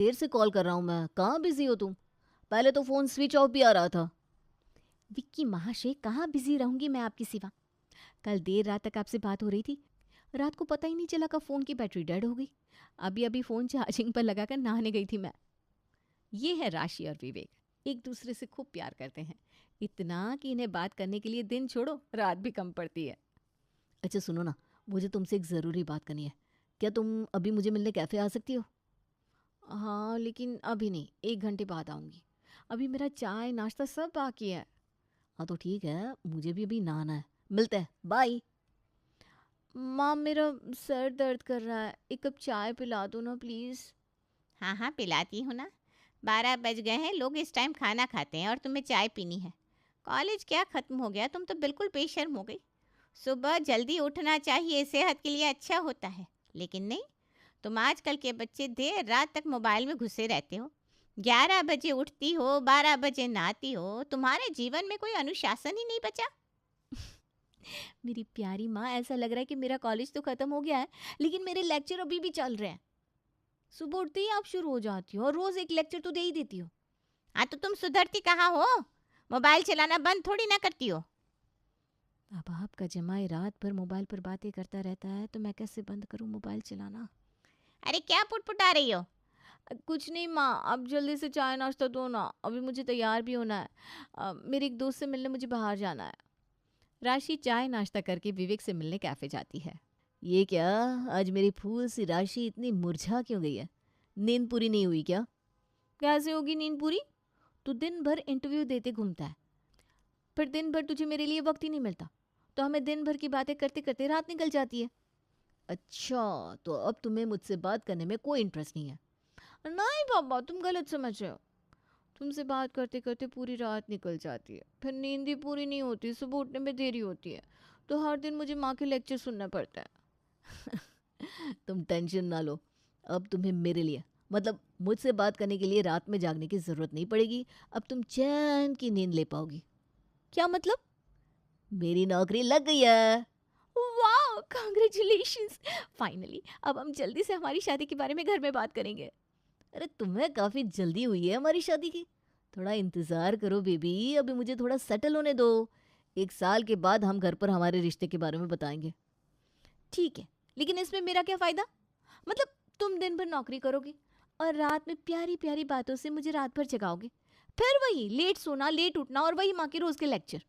देर से कॉल कर रहा हूँ मैं, कहाँ बिजी हो तुम? पहले तो फोन स्विच ऑफ भी आ रहा था। विक्की महाशय, कहाँ बिजी रहूंगी मैं आपकी सिवा। कल देर रात तक आपसे बात हो रही थी। रात को पता ही नहीं चला कब फ़ोन की बैटरी डेड हो गई। अभी अभी फ़ोन चार्जिंग पर लगाकर नहाने गई थी मैं। ये है राशि और विवेक। एक दूसरे से खूब प्यार करते हैं, इतना कि इन्हें बात करने के लिए दिन छोड़ो रात भी कम पड़ती है। अच्छा सुनो ना, मुझे तुमसे एक ज़रूरी बात करनी है। क्या तुम अभी मुझे मिलने कैफ़े आ सकती हो? हाँ, लेकिन अभी नहीं, 1 घंटे बाद आऊँगी। अभी मेरा चाय नाश्ता सब बाकी है। हाँ तो ठीक है, मुझे भी अभी नहाना है। मिलते हैं, बाय। माँ, मेरा सर दर्द कर रहा है, एक कप चाय पिला दो ना प्लीज़। हाँ हाँ, पिलाती हूँ ना। 12 बज गए हैं, लोग इस टाइम खाना खाते हैं और तुम्हें चाय पीनी है। कॉलेज क्या ख़त्म हो गया, तुम तो बिल्कुल बेशर्म हो गई। सुबह जल्दी उठना चाहिए, सेहत के लिए अच्छा होता है। लेकिन नहीं, तुम आजकल के बच्चे देर रात तक मोबाइल में घुसे रहते हो। 11 बजे उठती हो, 12 बजे नहाती हो, तुम्हारे जीवन में कोई अनुशासन ही नहीं बचा। मेरी प्यारी माँ, ऐसा लग रहा है कि मेरा कॉलेज तो ख़त्म हो गया है, लेकिन मेरे लेक्चर अभी भी चल रहे हैं। सुबह उठते ही आप शुरू हो जाती हो और रोज़ एक लेक्चर तो दे ही देती हो। हाँ, तो तुम सुधरती कहाँ हो? मोबाइल चलाना बंद थोड़ी ना करती हो। अब आपका जमाई रात भर मोबाइल पर बातें करता रहता है, तो मैं कैसे बंद करूं मोबाइल चलाना। अरे क्या पुटपुटा रही हो? कुछ नहीं माँ, अब जल्दी से चाय नाश्ता दो ना, अभी मुझे तैयार भी होना है। मेरे एक दोस्त से मिलने मुझे बाहर जाना है। राशि चाय नाश्ता करके विवेक से मिलने कैफ़े जाती है। ये क्या, आज मेरी फूल सी राशि इतनी मुरझा क्यों गई है? नींद पूरी नहीं हुई क्या? कैसे होगी नींद पूरी? तू दिन भर इंटरव्यू देते घूमता है, फिर दिन भर तुझे मेरे लिए वक्त ही नहीं मिलता, तो हमें दिन भर की बातें करते करते रात निकल जाती है। अच्छा, तो अब तुम्हें मुझसे बात करने में कोई इंटरेस्ट नहीं है? नहीं पापा, तुम गलत समझ रहे हो। तुमसे बात करते करते पूरी रात निकल जाती है, फिर नींद भी पूरी नहीं होती, सुबह उठने में देरी होती है, तो हर दिन मुझे माँ के लेक्चर सुनना पड़ता है। तुम टेंशन ना लो, अब तुम्हें मेरे लिए, मतलब मुझसे बात करने के लिए रात में जागने की ज़रूरत नहीं पड़ेगी। अब तुम चैन की नींद ले पाओगी। क्या मतलब? मेरी नौकरी लग गई है। वाह, कांग्रेचुलेशंस! फाइनली अब हम जल्दी से हमारी शादी के बारे में घर में बात करेंगे। अरे तुम्हें काफ़ी जल्दी हुई है हमारी शादी की। थोड़ा इंतज़ार करो बेबी, अभी मुझे थोड़ा सेटल होने दो। 1 साल के बाद हम घर पर हमारे रिश्ते के बारे में बताएंगे। ठीक है, लेकिन इसमें मेरा क्या फ़ायदा? मतलब तुम दिन भर नौकरी करोगे और रात में प्यारी प्यारी बातों से मुझे रात भर जगाओगे, फिर वही लेट सोना, लेट उठना और वही माँ के रोज़ के लेक्चर।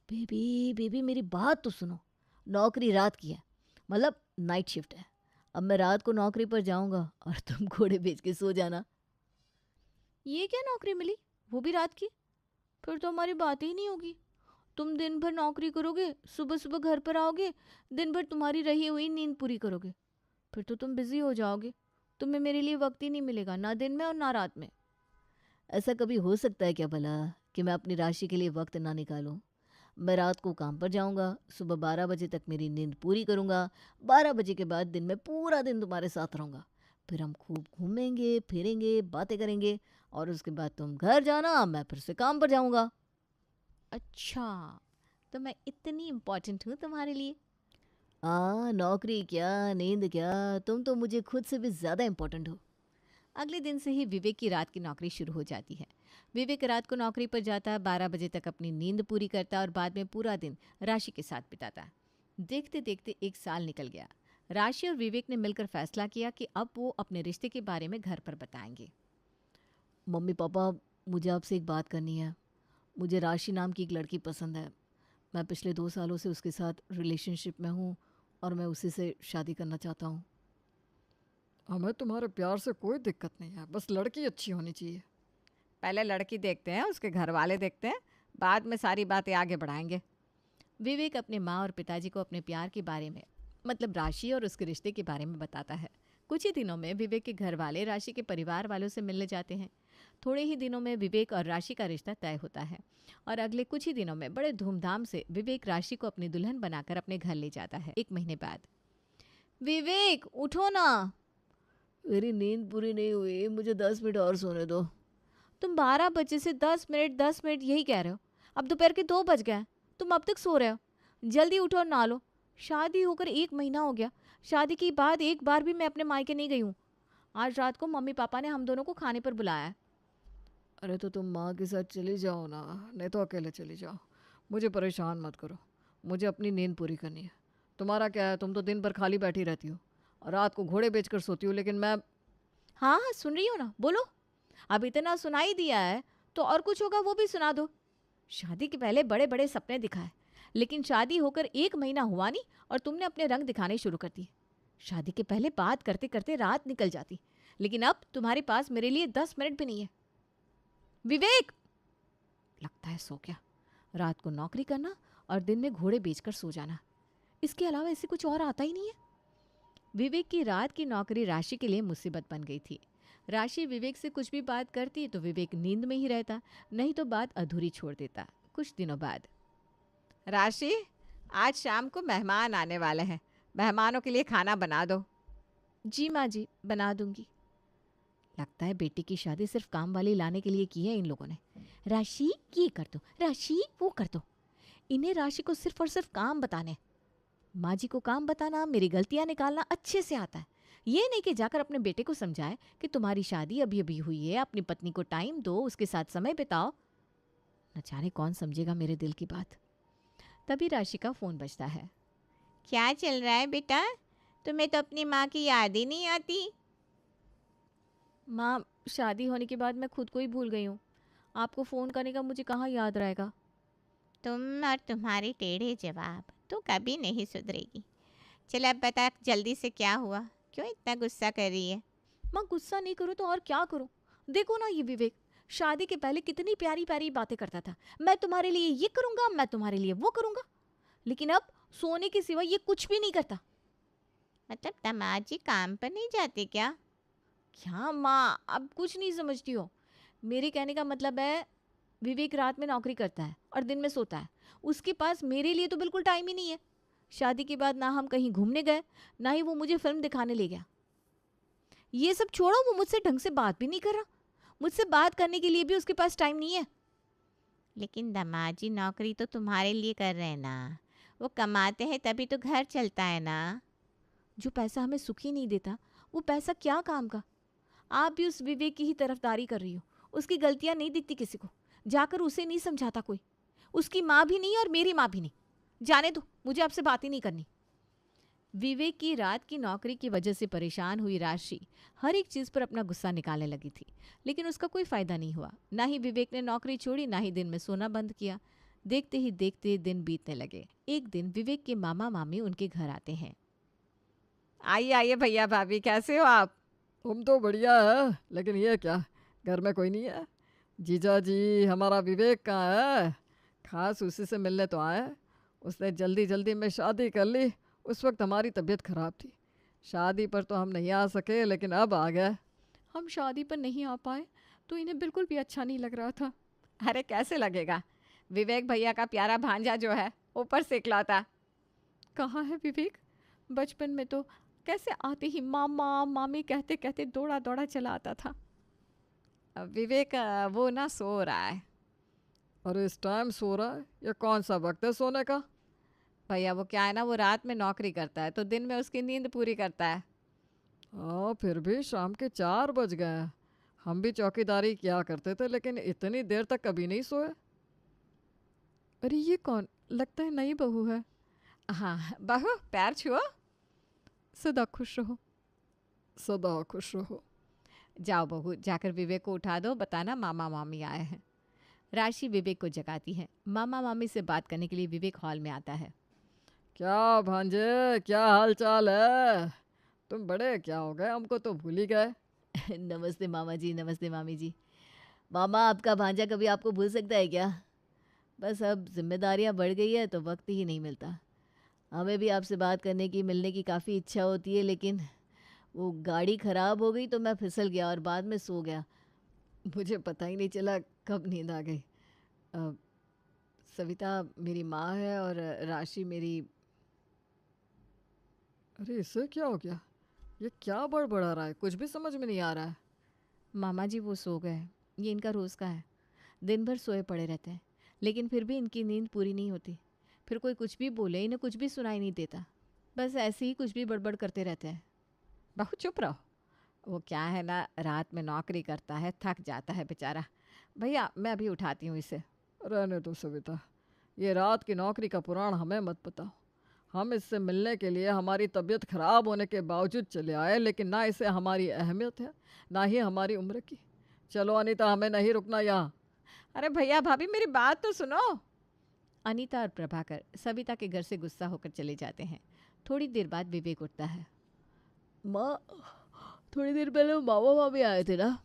बेबी बेबी मेरी बात तो सुनो। नौकरी रात की है, मतलब नाइट शिफ्ट है। अब मैं रात को नौकरी पर जाऊंगा और तुम घोड़े बेच के सो जाना। ये क्या नौकरी मिली, वो भी रात की? फिर तो हमारी बात ही नहीं होगी। तुम दिन भर नौकरी करोगे, सुबह सुबह घर पर आओगे, दिन भर तुम्हारी रही हुई नींद पूरी करोगे, फिर तो तुम बिजी हो जाओगे। तुम्हें मेरे लिए वक्त ही नहीं मिलेगा, ना दिन में और ना रात में। ऐसा कभी हो सकता है क्या भला कि मैं अपनी राशि के लिए वक्त ना निकालूं? मैं रात को काम पर जाऊंगा, सुबह 12 बजे तक मेरी नींद पूरी करूंगा। 12 बजे के बाद दिन में पूरा दिन तुम्हारे साथ रहूंगा। फिर हम खूब घूमेंगे फिरेंगे बातें करेंगे, और उसके बाद तुम घर जाना, मैं फिर से काम पर जाऊंगा। अच्छा, तो मैं इतनी इम्पोर्टेंट हूँ तुम्हारे लिए? नौकरी क्या, नींद क्या, तुम तो मुझे खुद से भी ज़्यादा इम्पोर्टेंट हो। अगले दिन से ही विवेक की रात की नौकरी शुरू हो जाती है। विवेक रात को नौकरी पर जाता है, 12 बजे तक अपनी नींद पूरी करता है और बाद में पूरा दिन राशि के साथ बिताता है। देखते देखते 1 साल निकल गया। राशि और विवेक ने मिलकर फैसला किया कि अब वो अपने रिश्ते के बारे में घर पर बताएंगे। मम्मी पापा, मुझे आपसे एक बात करनी है। मुझे राशि नाम की एक लड़की पसंद है। मैं पिछले 2 सालों से उसके साथ रिलेशनशिप में हूँ और मैं उसी से शादी करना चाहता हूँ। हमें तुम्हारे प्यार से कोई दिक्कत नहीं है, बस लड़की अच्छी होनी चाहिए। पहले लड़की देखते हैं, उसके घर वाले देखते हैं, बाद में सारी बातें आगे बढ़ाएंगे। विवेक अपने माँ और पिताजी को अपने प्यार के बारे में, मतलब राशि और उसके रिश्ते के बारे में बताता है। कुछ ही दिनों में विवेक के घर वाले राशि के परिवार वालों से मिलने जाते हैं। थोड़े ही दिनों में विवेक और राशि का रिश्ता तय होता है और अगले कुछ ही दिनों में बड़े धूमधाम से विवेक राशि को अपनी दुल्हन बनाकर अपने घर ले जाता है। 1 महीने बाद, विवेक उठो ना। मेरी नींद पूरी नहीं हुई, मुझे 10 मिनट और सोने दो। तुम 12 बजे से 10 मिनट 10 मिनट यही कह रहे हो। अब दोपहर के 2 बज गए हैं, तुम अब तक सो रहे हो। जल्दी उठो और नहा लो। शादी होकर 1 महीना हो गया, शादी के बाद एक बार भी मैं अपने मायके नहीं गई हूँ। आज रात को मम्मी पापा ने हम दोनों को खाने पर बुलाया है। अरे तो तुम माँ के साथ चली जाओ ना, नहीं तो अकेले चली जाओ। मुझे परेशान मत करो, मुझे अपनी नींद पूरी करनी है। तुम्हारा क्या है, तुम तो दिन भर खाली बैठी रहती हो और रात को घोड़े बेचकर सोती हो, लेकिन मैं। हाँ हाँ सुन रही हो ना, बोलो। अब इतना सुनाई दिया है तो और कुछ होगा वो भी सुना दो। शादी के पहले बड़े बड़े सपने दिखाए, लेकिन शादी होकर 1 महीना हुआ नहीं और तुमने अपने रंग दिखाने शुरू कर दिए। शादी के पहले बात करते करते रात निकल जाती, लेकिन अब तुम्हारे पास मेरे लिए 10 मिनट भी नहीं है। विवेक! लगता है सो गया। रात को नौकरी करना और दिन में घोड़े बेचकर सो जाना, इसके अलावा इसे कुछ और आता ही नहीं है। विवेक की रात की नौकरी राशि के लिए मुसीबत बन गई थी। राशि विवेक से कुछ भी बात करती तो विवेक नींद में ही रहता, नहीं तो बात अधूरी छोड़ देता। कुछ दिनों बाद, राशि, आज शाम को मेहमान आने वाले हैं, मेहमानों के लिए खाना बना दो। जी माँ जी, बना दूंगी। लगता है बेटी की शादी सिर्फ काम वाली लाने के लिए की है इन लोगों ने। राशि ये कर दो, राशि वो कर दो। इन्हें राशि को सिर्फ और सिर्फ काम बताने। माँ जी को काम बताना, मेरी गलतियां निकालना अच्छे से आता है। ये नहीं कि जाकर अपने बेटे को समझाए कि तुम्हारी शादी अभी अभी हुई है, अपनी पत्नी को टाइम दो, उसके साथ समय बिताओ। न जाने कौन समझेगा मेरे दिल की बात। तभी राशि का फोन बजता है। क्या चल रहा है बेटा? तुम्हें तो अपनी माँ की याद ही नहीं आती। माँ, शादी होने के बाद मैं खुद को ही भूल गई हूँ। आपको फ़ोन करने का मुझे कहाँ याद रहेगा। तुम और तुम्हारे टेढ़े जवाब, तो कभी नहीं सुधरेगी। चल अब बता जल्दी से, क्या हुआ? क्यों इतना गुस्सा कर रही है? माँ, गुस्सा नहीं करूँ तो और क्या करूँ? देखो ना ये विवेक, शादी के पहले कितनी प्यारी प्यारी बातें करता था। मैं तुम्हारे लिए ये करूँगा, मैं तुम्हारे लिए वो करूँगा। लेकिन अब सोने के सिवा ये कुछ भी नहीं करता। मतलब दामाद जी काम पर नहीं जाते क्या? क्या माँ, अब कुछ नहीं समझती हो। मेरे कहने का मतलब है, विवेक रात में नौकरी करता है और दिन में सोता है। उसके पास मेरे लिए तो बिल्कुल टाइम ही नहीं है। शादी के बाद ना हम कहीं घूमने गए, ना ही वो मुझे फिल्म दिखाने ले गया। ये सब छोड़ो, वो मुझसे ढंग से बात भी नहीं कर रहा। मुझसे बात करने के लिए भी उसके पास टाइम नहीं है। लेकिन दामाद जी नौकरी तो तुम्हारे लिए कर रहे हैं ना, वो कमाते हैं तभी तो घर चलता है ना। जो पैसा हमें सुखी नहीं देता, वो पैसा क्या काम का। आप भी उस विवेक की ही तरफदारी कर रही हो। उसकी गलतियां नहीं दिखती किसी को, जाकर उसे नहीं समझाता कोई। उसकी माँ भी नहीं और मेरी माँ भी नहीं। जाने दो, मुझे आपसे बात ही नहीं करनी। विवेक की रात की नौकरी की वजह से परेशान हुई राशि हर एक चीज़ पर अपना गुस्सा निकालने लगी थी, लेकिन उसका कोई फ़ायदा नहीं हुआ। ना ही विवेक ने नौकरी छोड़ी, ना ही दिन में सोना बंद किया। देखते ही देखते दिन बीतने लगे। एक दिन विवेक के मामा मामी उनके घर आते हैं। आइए आइए भैया भाभी, कैसे हो आप? तुम तो बढ़िया है, लेकिन ये क्या, घर में कोई नहीं है? जीजा जी, हमारा विवेक कहाँ है? खास उसी से मिलने तो आए। उसने जल्दी जल्दी में शादी कर ली। उस वक्त हमारी तबीयत खराब थी, शादी पर तो हम नहीं आ सके, लेकिन अब आ गए। हम शादी पर नहीं आ पाए तो इन्हें बिल्कुल भी अच्छा नहीं लग रहा था। अरे कैसे लगेगा, विवेक भैया का प्यारा भांजा जो है, ऊपर से इकलौता। कहाँ है विवेक? बचपन में तो कैसे आते ही मामा मामी कहते कहते दौड़ा दौड़ा चला आता था। विवेक वो ना सो रहा है। अरे इस टाइम सो रहा है? ये कौन सा वक्त है सोने का? भैया वो क्या है ना, वो रात में नौकरी करता है तो दिन में उसकी नींद पूरी करता है। हाँ, फिर भी शाम के 4 बज गए हैं। हम भी चौकीदारी किया करते थे, लेकिन इतनी देर तक कभी नहीं सोए। अरे ये कौन? लगता है नई बहू है। हाँ बहू, पैर छुओ। सदा खुश रहो। सदा खुश रहो। जाओ बहू, जाकर विवेक को उठा दो, बताना मामा मामी आए हैं। राशि विवेक को जगाती है। मामा मामी से बात करने के लिए विवेक हॉल में आता है। क्या भांजे, क्या हाल चाल है? तुम बड़े क्या हो गए, हमको तो भूल ही गए। नमस्ते मामा जी, नमस्ते मामी जी। मामा, आपका भांजा कभी आपको भूल सकता है क्या? बस अब जिम्मेदारियां बढ़ गई है तो वक्त ही नहीं मिलता। हमें भी आपसे बात करने की, मिलने की काफ़ी इच्छा होती है, लेकिन वो गाड़ी ख़राब हो गई तो मैं फिसल गया और बाद में सो गया। मुझे पता ही नहीं चला कब नींद आ गई। अ, सविता मेरी माँ है और राशि मेरी। अरे इससे क्या हो गया? ये क्या बड़बड़ा रहा है, कुछ भी समझ में नहीं आ रहा है। मामा जी वो सो गए। ये इनका रोज़ का है। दिन भर सोए पड़े रहते हैं, लेकिन फिर भी इनकी नींद पूरी नहीं होती। फिर कोई कुछ भी बोले, इन्हें कुछ भी सुनाई नहीं देता। बस ऐसे ही कुछ भी बड़बड़ करते रहते हैं। बहू चुप रहो, वो क्या है ना, रात में नौकरी करता है, थक जाता है बेचारा। भैया मैं अभी उठाती हूँ इसे। रहने दो सविता, ये रात की नौकरी का पुराण हमें मत बताओ। हम इससे मिलने के लिए हमारी तबीयत खराब होने के बावजूद चले आए, लेकिन ना इसे हमारी अहमियत है ना ही हमारी उम्र की। चलो अनीता, हमें नहीं रुकना यहाँ। अरे भैया भाभी मेरी बात तो सुनो। अनीता और प्रभाकर सविता के घर से गुस्सा होकर चले जाते हैं। थोड़ी देर बाद विवेक उठता है। माँ, थोड़ी देर पहले वो मामा मामी आए थे ना।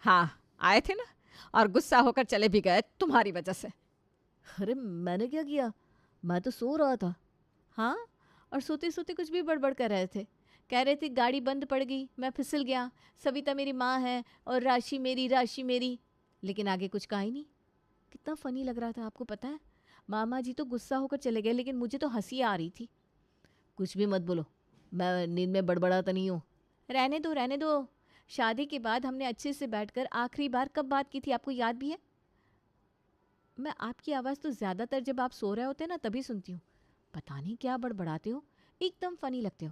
हाँ आए थे ना, और गुस्सा होकर चले भी गए तुम्हारी वजह से। अरे मैंने क्या किया, मैं तो सो रहा था। हाँ, और सोते सोते कुछ भी बड़बड़ कर रहे थे। कह रहे थे गाड़ी बंद पड़ गई, मैं फिसल गया, सविता मेरी माँ है और राशि मेरी। लेकिन आगे कुछ कहा ही नहीं। कितना फनी लग रहा था आपको पता है। मामा जी तो गुस्सा होकर चले गए, लेकिन मुझे तो हंसी आ रही थी। कुछ भी मत बोलो, मैं नींद में बड़बड़ाता नहीं हूँ। रहने दो रहने दो। शादी के बाद हमने अच्छे से बैठकर आखिरी बार कब बात की थी, आपको याद भी है? मैं आपकी आवाज़ तो ज़्यादातर जब आप सो रहे होते हैं ना तभी सुनती हूँ। पता नहीं क्या बड़बड़ाते हो, एकदम फनी लगते हो।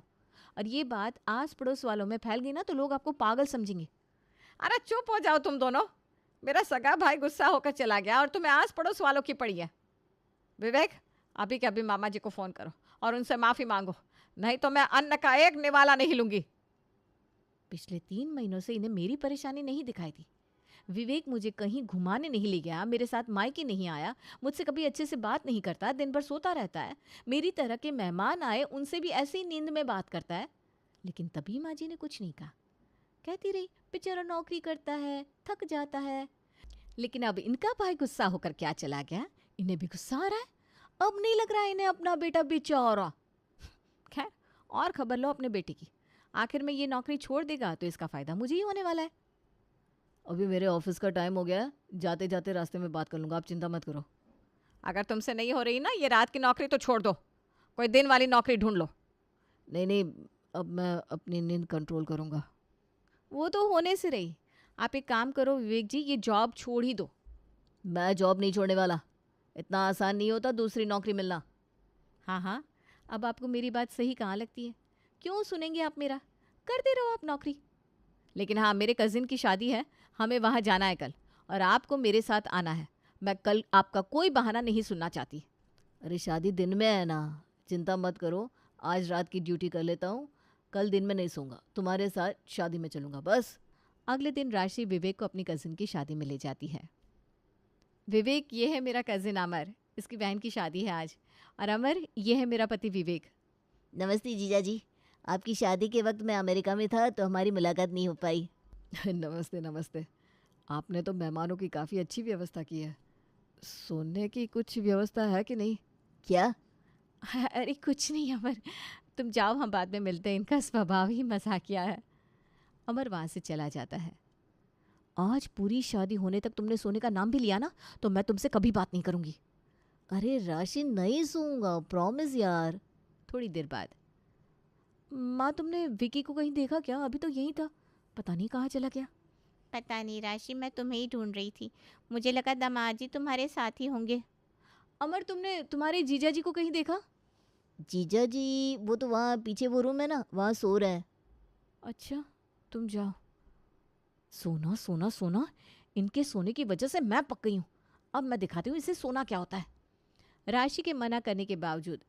और ये बात आस पड़ोस वालों में फैल गई ना तो लोग आपको पागल समझेंगे। अरे चुप हो जाओ तुम दोनों। मेरा सगा भाई गुस्सा होकर चला गया और तुम्हें आस पड़ोस वालों की पड़ी है। विवेक, अभी के अभी मामा जी को फ़ोन करो और उनसे माफ़ी मांगो, नहीं तो मैं अन्न का एक निवाला नहीं लूँगी। पिछले 3 महीनों से इन्हें मेरी परेशानी नहीं दिखाई थी। विवेक मुझे कहीं घुमाने नहीं ले गया, मेरे साथ मायके नहीं आया, मुझसे कभी अच्छे से बात नहीं करता, दिन भर सोता रहता है। मेरी तरह के मेहमान आए उनसे भी ऐसे ही नींद में बात करता है। लेकिन तभी माँ जी ने कुछ नहीं कहा। कहती रही बेचारा नौकरी करता है, थक जाता है। लेकिन अब इनका भाई गुस्सा होकर क्या चला गया, इन्हें भी गुस्सा आ रहा है। अब नहीं लग रहा है इन्हें अपना बेटा बेचारा। खैर, और खबर लो अपने बेटे की। आखिर में ये नौकरी छोड़ देगा तो इसका फ़ायदा मुझे ही होने वाला है। अभी मेरे ऑफिस का टाइम हो गया है, जाते जाते रास्ते में बात कर लूँगा, आप चिंता मत करो। अगर तुमसे नहीं हो रही ना ये रात की नौकरी तो छोड़ दो, कोई दिन वाली नौकरी ढूंढ लो। नहीं नहीं, अब मैं अपनी नींद कंट्रोल करूँगा। वो तो होने से रही। आप एक काम करो विवेक जी, ये जॉब छोड़ ही दो। मैं जॉब नहीं छोड़ने वाला, इतना आसान नहीं होता दूसरी नौकरी मिलना। हाँ हाँ, अब आपको मेरी बात सही कहाँ लगती है? क्यों सुनेंगे आप मेरा? करते रहो आप नौकरी। लेकिन हाँ, मेरे कज़िन की शादी है, हमें वहाँ जाना है कल, और आपको मेरे साथ आना है। मैं कल आपका कोई बहाना नहीं सुनना चाहती। अरे शादी दिन में है ना, चिंता मत करो, आज रात की ड्यूटी कर लेता हूँ, कल दिन में नहीं सोऊंगा, तुम्हारे साथ शादी में चलूँगा बस। अगले दिन राशि विवेक को अपनी कज़िन की शादी में ले जाती है। विवेक, ये है मेरा कज़िन अमर, इसकी बहन की शादी है आज। और अमर, ये है मेरा पति विवेक। नमस्ते जीजा जी, आपकी शादी के वक्त मैं अमेरिका में था तो हमारी मुलाकात नहीं हो पाई। नमस्ते नमस्ते। आपने तो मेहमानों की काफ़ी अच्छी व्यवस्था की है। सोने की कुछ व्यवस्था है कि नहीं? क्या? अरे कुछ नहीं अमर, तुम जाओ, हम बाद में मिलते हैं। इनका स्वभाव ही मजाकिया है। अमर वहाँ से चला जाता है। आज पूरी शादी होने तक तुमने सोने का नाम भी लिया ना तो मैं तुमसे कभी बात नहीं करूँगी। अरे राशि, नहीं सोऊंगा, प्रॉमिस यार। थोड़ी देर बाद, माँ तुमने विकी को कहीं देखा क्या? अभी तो यहीं था, पता नहीं कहाँ चला गया। पता नहीं राशि, मैं तुम्हें ही ढूंढ रही थी, मुझे लगा दामाद जी तुम्हारे साथ ही होंगे। अमर, तुमने तुम्हारे जीजा जी को कहीं देखा? जीजा जी वो तो वहाँ पीछे वो रूम है ना, वहाँ सो रहे हैं। अच्छा, तुम जाओ। सोना सोना सोना, इनके सोने की वजह से मैं पक गई हूँ। अब मैं दिखाती हूँ इसे सोना क्या होता है। राशि के मना करने के बावजूद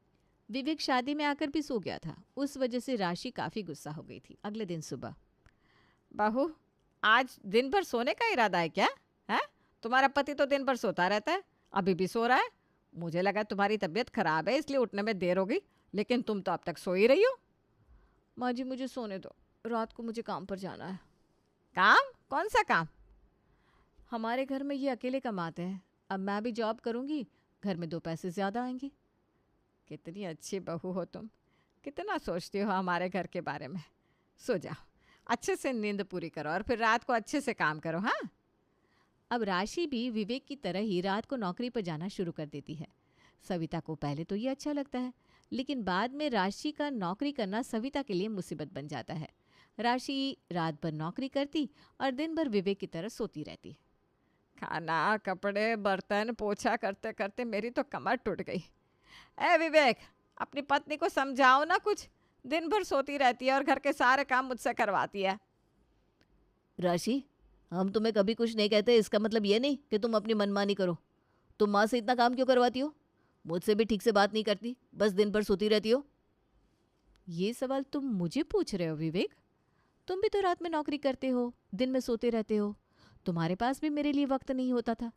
विवेक शादी में आकर भी सो गया था। उस वजह से राशि काफ़ी गुस्सा हो गई थी। अगले दिन सुबह, बहू, आज दिन भर सोने का इरादा है क्या? है, तुम्हारा पति तो दिन भर सोता रहता है, अभी भी सो रहा है। मुझे लगा तुम्हारी तबीयत खराब है इसलिए उठने में देर होगी, लेकिन तुम तो अब तक सो ही रही हो। माँ जी मुझे सोने दो, रात को मुझे काम पर जाना है। काम? कौन सा काम? हमारे घर में ये अकेले कमाते हैं, अब मैं भी जॉब करूँगी, घर में 2 पैसे ज़्यादा आएंगे। कितनी अच्छी बहू हो तुम, कितना सोचती हो हमारे घर के बारे में। सो जाओ, अच्छे से नींद पूरी करो और फिर रात को अच्छे से काम करो। हाँ, अब राशि भी विवेक की तरह ही रात को नौकरी पर जाना शुरू कर देती है। सविता को पहले तो ये अच्छा लगता है, लेकिन बाद में राशि का नौकरी करना सविता के लिए मुसीबत बन जाता है। राशि रात भर नौकरी करती और दिन भर विवेक की तरह सोती रहती। खाना, कपड़े, बर्तन, पोछा करते करते मेरी तो कमर टूट गई। ए विवेक, अपनी पत्नी को समझाओ ना कुछ, दिन भर सोती रहती है और घर के सारे काम मुझसे करवाती है। राशि, हम तुम्हें कभी कुछ नहीं कहते, इसका मतलब ये नहीं कि तुम अपनी मनमानी करो। तुम माँ से इतना काम क्यों करवाती हो? मुझसे भी ठीक से बात नहीं करती, बस दिन भर सोती रहती हो। ये सवाल तुम मुझे पूछ रहे हो विवेक? तुम भी तो रात में नौकरी करते हो, दिन में सोते रहते हो। तुम्हारे पास भी मेरे लिए वक्त नहीं होता था।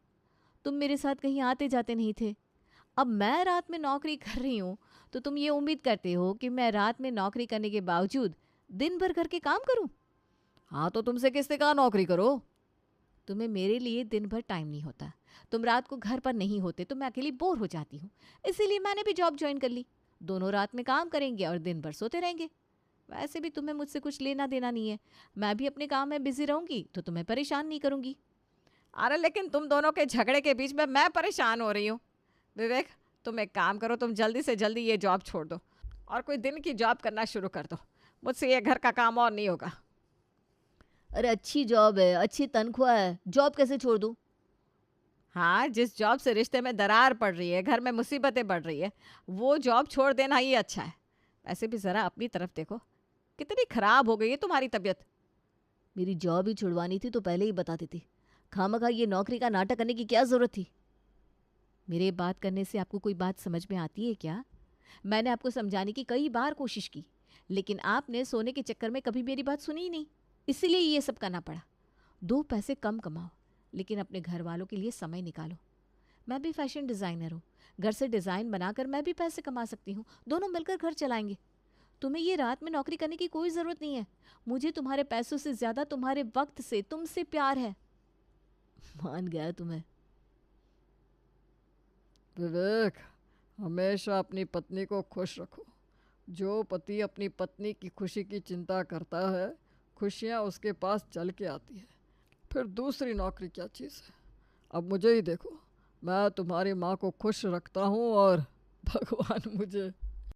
तुम मेरे साथ कहीं आते जाते नहीं थे। अब मैं रात में नौकरी कर रही हूँ तो तुम ये उम्मीद करते हो कि मैं रात में नौकरी करने के बावजूद दिन भर घर के काम करूँ? हाँ तो तुमसे किसने कहा नौकरी करो? तुम्हें मेरे लिए दिन भर टाइम नहीं होता। तुम रात को घर पर नहीं होते तो मैं अकेली बोर हो जाती हूँ। इसीलिए मैंने भी जॉब ज्वाइन कर ली। दोनों रात में काम करेंगे और दिन भर सोते रहेंगे। वैसे भी तुम्हें मुझसे कुछ लेना देना नहीं है। मैं भी अपने काम में बिजी रहूंगी तो तुम्हें परेशान नहीं करूंगी। अरे लेकिन तुम दोनों के झगड़े के बीच में मैं परेशान हो रही हूँ। विवेक, तुम एक काम करो, तुम जल्दी से जल्दी ये जॉब छोड़ दो और कोई दिन की जॉब करना शुरू कर दो। मुझसे ये घर का काम और नहीं होगा। अरे अच्छी जॉब है, अच्छी तनख्वाह है, जॉब कैसे छोड़ दूँ? हाँ, जिस जॉब से रिश्ते में दरार पड़ रही है, घर में मुसीबतें बढ़ रही है, वो जॉब छोड़ देना ही अच्छा है। वैसे भी ज़रा अपनी तरफ देखो, कितनी खराब हो गई है तुम्हारी तबीयत। मेरी जॉब ही छुड़वानी थी तो पहले ही बता देती। खामखा ये नौकरी का नाटक करने की क्या ज़रूरत थी? मेरे बात करने से आपको कोई बात समझ में आती है क्या? मैंने आपको समझाने की कई बार कोशिश की, लेकिन आपने सोने के चक्कर में कभी मेरी बात सुनी ही नहीं। इसीलिए ये सब करना पड़ा। 2 पैसे कम कमाओ, लेकिन अपने घर वालों के लिए समय निकालो। मैं भी फैशन डिज़ाइनर हूँ। घर से डिज़ाइन बनाकर मैं भी पैसे कमा सकती हूँ। दोनों मिलकर घर चलाएंगे। तुम्हें ये रात में नौकरी करने की कोई ज़रूरत नहीं है। मुझे तुम्हारे पैसों से ज़्यादा तुम्हारे वक्त से, तुमसे प्यार है। मान गया तुम्हें। विवेक, हमेशा अपनी पत्नी को खुश रखो। जो पति अपनी पत्नी की खुशी की चिंता करता है, खुशियाँ उसके पास चल के आती है। फिर दूसरी नौकरी क्या चीज़ है? अब मुझे ही देखो, मैं तुम्हारी माँ को खुश रखता हूँ और भगवान मुझे